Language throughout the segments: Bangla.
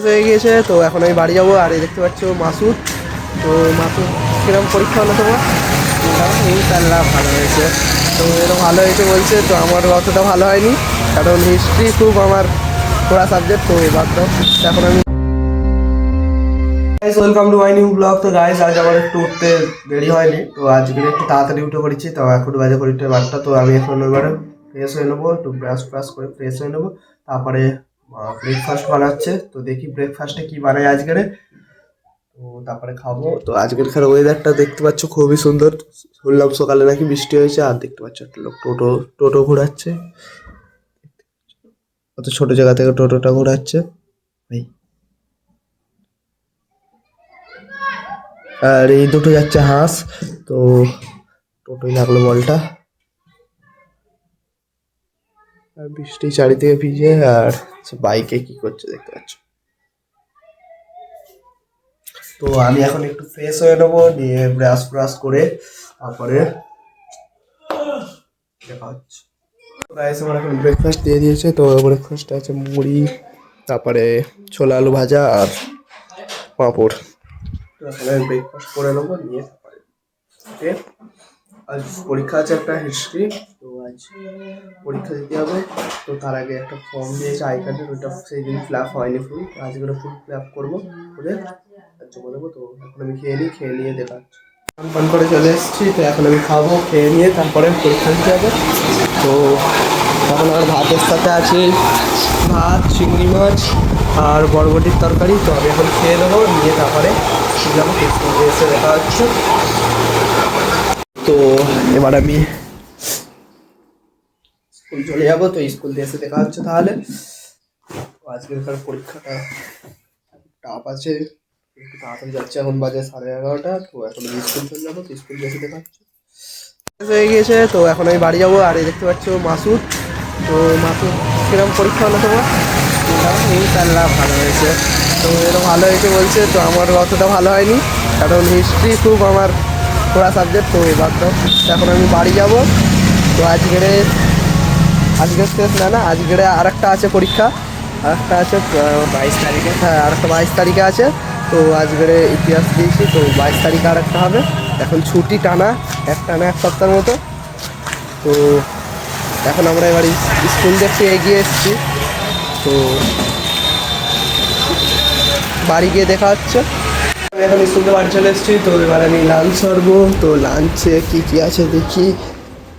হয়ে গিয়েছে, তো এখন আমি বাড়ি যাবো। আর এই দেখতে পাচ্ছ মাসুদ। তো মাসুদ কিরকম পরীক্ষা হলো তোমার? ইনশাআল্লাহ ভালো হয়েছে। তো এরকম ভালো হয়েছে বলছে, তো আমার অতটা ভালো হয়নি, কারণ হিস্ট্রি খুব আমার পড়া সাবজেক্ট। তো বাদ দাও, এখন আমি welcome to my new blog. তো গাইস, আজ আমার একটু উঠতে দেরি হয়নি, তো আজকে একটু তাড়াতাড়ি উঠে পড়েছি। তো এখন বাজে ঘড়িতে 12টা। তো আমি এখন এবারে ফ্রেশ হয়ে নেবো, একটু ব্রাশ করে ফ্রেশ হয়ে নেবো। তারপরে ব্রেকফাস্ট বানাচ্ছে, তো দেখি ব্রেকফাস্টে কি বানায় আজকের। তো তারপরে খাবো। তো আজকেরকার ওয়েদারটা দেখতে পাচ্ছ খুবই সুন্দর। শুনলাম সকালে নাকি বৃষ্টি হয়েছে। আর দেখতে পাচ্ছ একটা লোক টোটো ঘোরাচ্ছে, অত ছোট জায়গা থেকে টোটোটা ঘোরাচ্ছে ভাই। আর এই দুটো যাচ্ছে হাঁস। তো টোটোই লাগলো বলটা। আর বৃষ্টি চারিদিকে ভিজে, আর বাইকে কি করছে দেখতে পাচ্ছ। তো আমি এখন একটু ফ্রেশ হয়ে নেবো, নিয়ে ব্রাশ করে তারপরে দেখা হচ্ছে। গাইস, আমার এখন ব্রেকফাস্ট দিয়ে দিয়েছে। তো ব্রেকফাস্টে আছে মুড়ি, তারপরে ছোলা আলু ভাজা আর পাঁপড়। তো এখন আমি ব্রেকফাস্ট করে নেবো, নিয়ে তারপরে আজ পরীক্ষা আছে একটা হিস্ট্রি। তো আজ পরীক্ষা দিতে হবে। তো তার আগে একটা ফর্ম দিয়েছে আই কার্ডের, ওইটা সেই দিন ফিল আপ হয়নি ফুল। আজকে ওটা ফুল ফিল আপ করবো, করে জমা দেবো। তো এখন আমি খেয়ে নিই, খেয়ে নিয়ে দেখাচ্ছি। পান করে চলে এসেছি। তো এখন আমি খাবো, খেয়ে নিয়ে তারপরে পরীক্ষা দিতে হবে। তো এখন আমার ভাতের সাথে আছে ভাত, চিংড়ি মাছ আর বরবটির তরকারি। তো আমি এখন খেয়ে নেবো, নিয়ে তারপরে যাবো, এসে দেখা হচ্ছে। তো এবার আমি স্কুল চলে যাবো। তো স্কুল দিয়ে এসে দেখা হচ্ছে তাহলে। আজকেরকার পরীক্ষাটা টাফ আছে, একটু তাড়াতাড়ি যাচ্ছে। এখন বাজে 11:30। তো এখন আমি স্কুল চলে যাবো, তো স্কুল দিয়ে এসে দেখা হচ্ছে। হয়ে গিয়েছে, তো এখন আমি বাড়ি যাবো। আর এই দেখতে পাচ্ছ মাসুদ। তো মাসুদ কিরকম পরীক্ষা হলো তোমার? ইনশাআল্লাহ ভালো হয়েছে। তো এরকম ভালো হয়েছে বলছে, তো আমার অতটা ভালো হয়নি, কারণ হিস্ট্রি খুব আমার পড়া সাবজেক্ট। তো বাদ দাও, এখন আমি বাড়ি যাব। তো আজকের শেষ না, আজকের আর একটা আছে পরীক্ষা, আর একটা আছে 22 তারিখে। হ্যাঁ, আর একটা 22 তারিখে আছে। তো আজকের ইতিহাস দিয়েছি, তো 22 তারিখে আর একটা হবে। এখন ছুটি টানা এক সপ্তাহের মতো। তো এখন আমরা এবার স্কুল দেখতে এগিয়ে এসেছি। তো বাড়ি গিয়ে দেখা হচ্ছে। আমি এখন স্কুলে বাড়ি চলে এসেছি। তো এবার আমি লাঞ্চ করবো। তো লাঞ্চে কী আছে দেখি।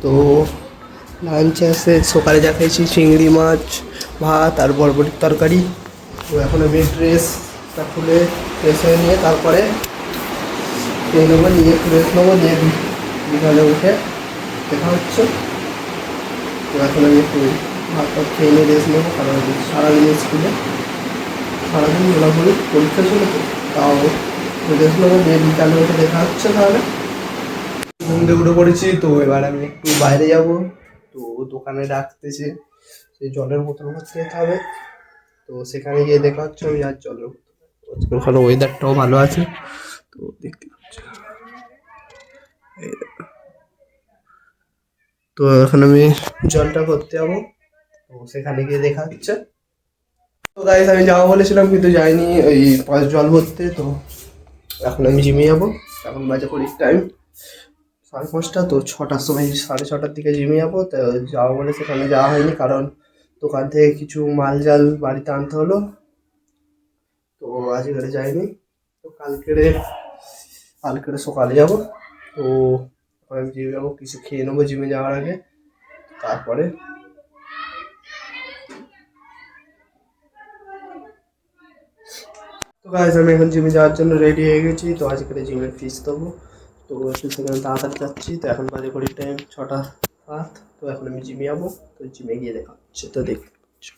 তো লাঞ্চে আছে সকালে যা খেয়েছি চিংড়ি মাছ, ভাত আর বরবটির তরকারি। তো এখন আমি ড্রেসটা খুলে ফ্রেশ হয়ে নিয়ে তারপরে খেয়ে নেবো, নিয়ে ফ্রেশ নেবো, নিয়ে বিকালে উঠে দেখা হচ্ছে। তো এখন আমি একটু ভাত খেয়ে নিয়ে রেস্ট নেবো, কারণ সারাদিন স্কুলে সারাদিন ঘোরাঘুরি পরীক্ষা ছিল। তো তাও রেস্ট নেবো, নিয়ে বিকালে উঠে দেখা হচ্ছে তাহলে। ঘুম থেকে উঠে পড়েছি। তো এবার আমি একটু বাইরে যাব। তো দোকানে ডাকতেছে, সেই জলের বোতল ভর্তি যেতে হবে। তো সেখানে গিয়ে দেখা হচ্ছে। আমি আর জলের ওখানে ওয়েদারটাও ভালো আছে। তো দেখতে পাচ্ছি, তো এখন আমি জলটা ভরতে যাবো। তো সেখানে গিয়ে দেখা হচ্ছে। তো গাইস, আমি যাবো বলেছিলাম কিন্তু যাইনি ওই জল ভরতে। তো এখন আমি জিমে যাবো। এখন বাজে ঘড়ির টাইম 5:30। তো 6টার সময় 6:30টার দিকে জিমে যাবো। তো যাবো বলে সেখানে যাওয়া হয়নি, কারণ দোকান থেকে কিছু মাল জাল বাড়িতে আনতে হলো। তো আজকে যাইনি। তো কালকেরে সকালে যাবো। তো আমি জিমে যাবো, কিছু খেয়ে নেবো জিমে যাওয়ার আগে। তারপরে তো গাইস, আমি এখন জিমে যাওয়ার জন্য রেডি হয়ে গেছি। তো আজকের জিমের ফিস দেবো। তো সেখানে তাড়াতাড়ি যাচ্ছি। তো এখন বাজে ঘড়ির টাইম 6:07। তো এখন আমি জিমে যাবো। তো জিমে গিয়ে দেখা হচ্ছে। তো দেখতে পাচ্ছি।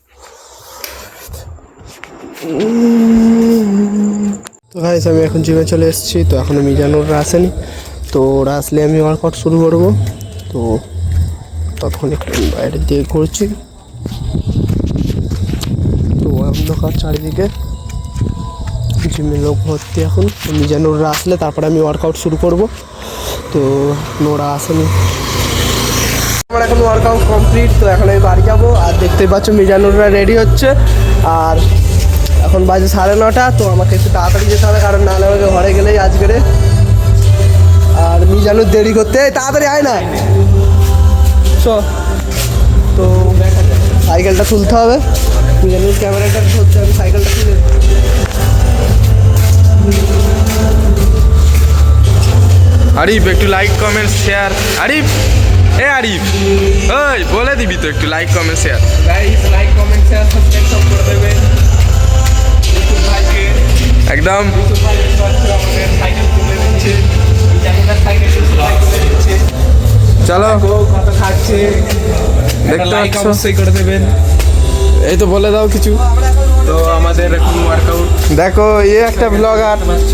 তো গাইস, আমি এখন জিমে চলে এসেছি। তো এখনও মিজানুররা আসেনি। তো ওরা আসলে আমি ওয়ার্কআউট শুরু করবো। তো ততক্ষণ একটু বাইরের দিকে ঘুরছি। তো অন্ধকার চারিদিকে, জিমে লোক ভর্তি। এখন মিজানুররা আসলে তারপরে আমি ওয়ার্কআউট শুরু করব। তো ওরা আসেনি, আমার এখন ওয়ার্কআউট কমপ্লিট। তো এখন আমি বাড়ি যাবো। আর দেখতে পাচ্ছ মিজানুররা রেডি হচ্ছে। আর এখন বাজে 9:30, তো আমাকে একটু তাড়াতাড়ি যেতে হবে, কারণ নাহলে আমাকে ঘরে গেলেই আজকেরে আর মিজানুর দেরি করতে। এই তাড়াতাড়ি আয় না, চো। তো সাইকেলটা তুলতে হবে, মিজানুর ক্যামেরাটা ধরতে হবে, সাইকেলটা তুলে। আরিফ একটু লাইক কমেন্ট শেয়ার। আরিফ, এ আরিফ, ওই বলে দিবি তো একটু like comment share. Guys like comment share subscribe সব করে দেবেন। ইউটিউব ভাইকে, একদম ইউটিউব ভাই আমাদের সাইকেল তুলে দিচ্ছে, জানিনা সাইকেল তুলে দিচ্ছে। চলো, কত খাচ্ছে দেখতে লাইক পাচ্ছ? অবশ্যই করে দেবেন। এই তো বলে দাও কিছু। তো আমাদের এখন ওয়ার্কআউট দেখো, এ একটা ব্লগার, পাচ্ছ।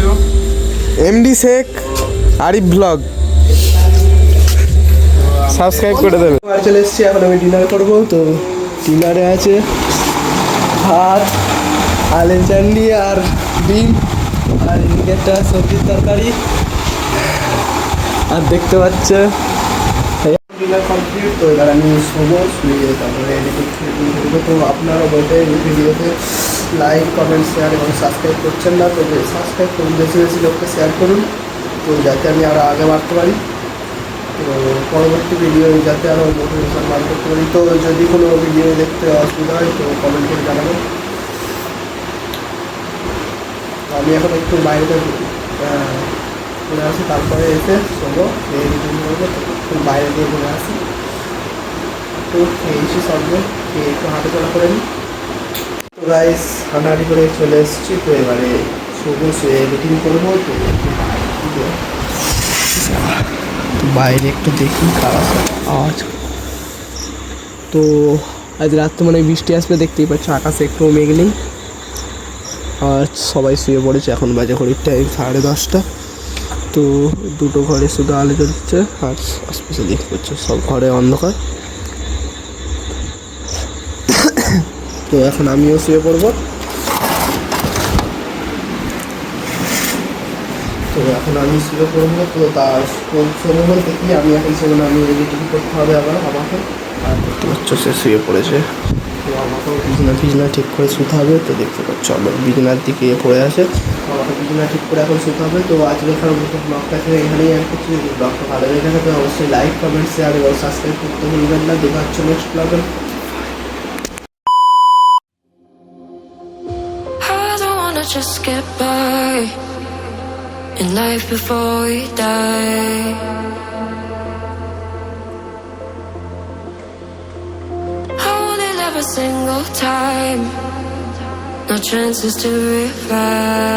MD Sheikh Arif blog, subscribe করে দেবে। আর চলে এসেছি, এখন আমি ডিনার করবো। তো ডিনারে আছে ভাত, আলু চাটনি আর ডিম, আর এদিকে একটা সবজির তরকারি। আর দেখতে পাচ্ছে ডিনার কমপ্লিট। তো এবার আমি শোবো, শুয়ে তারপরে এডিটিং করবো। তো আপনারা বলতে এই ভিডিওতে লাইক কমেন্ট শেয়ার এবং সাবস্ক্রাইব করছেন না, তো সাবস্ক্রাইব করুন, বেশি বেশি লোককে শেয়ার করুন, তো যাতে আমি আরও আগে বাড়তে পারি, তো পরবর্তী ভিডিও যাতে আরও মোটিভেশন বার করতে পারি। তো যদি কোনো ভিডিও দেখতে অসুবিধা হয় তো কমেন্ট করে জানাবেন। আমি এখন একটু বাইরেটা ঘুরে আসি, তারপরে এসে শোবো, খেয়ে রিটার্ন করবো। তো একটু বাইরে দিয়ে ঘুরে আসি, তো খেয়েছি সবগুলো, খেয়ে একটু হাঁটা চলা করে নিই। তো গাইস হাঁটাহাঁটি করে চলে এসেছি। তো এবারে শোবো, শুয়ে এডিটিং করবো। তো বাইরে একটু দেখি খারাপ আওয়াজ। তো আজ রাত তো মানে বৃষ্টি আসবে, দেখতেই পাচ্ছ আকাশে একটু মেঘ নেই। আর সবাই শুয়ে পড়েছে, এখন বাজে ঘড়ির টাইম 10:30। তো দুটো ঘরে শুধু আলো জ্বলছে, আর আশপাশে দেখতে পাচ্ছ সব ঘরে অন্ধকার। তো এখন আমিও শুয়ে পড়বো। তো এখন আমি শুয়ে পড়বো। তো তার শোবো বলতে কি, আমি এখন সেগুলো আমি এডিটিং করতে হবে আবার আমাকে। আর দেখতে পাচ্ছ সে শুয়ে পড়েছে, তো আমাকেও বিছনা ঠিক করে শুতে হবে। তো দেখতে পাচ্ছ আমার বিছনার দিকে পড়ে আছে, আমাকে বিছনা ঠিক করে এখন শুতে হবে। তো আজকের ব্লগটাকে এখানেই আর কিছু, যদি ব্লগটা ভালো লেগে থাকে তো অবশ্যই লাইক কমেন্ট শেয়ার এবং সাবস্ক্রাইব করতে ভুলবেন না। দেখা হচ্ছে নেক্সট ব্লগে। Just get by in life before we die. I wanna live a single time, no chances to revive.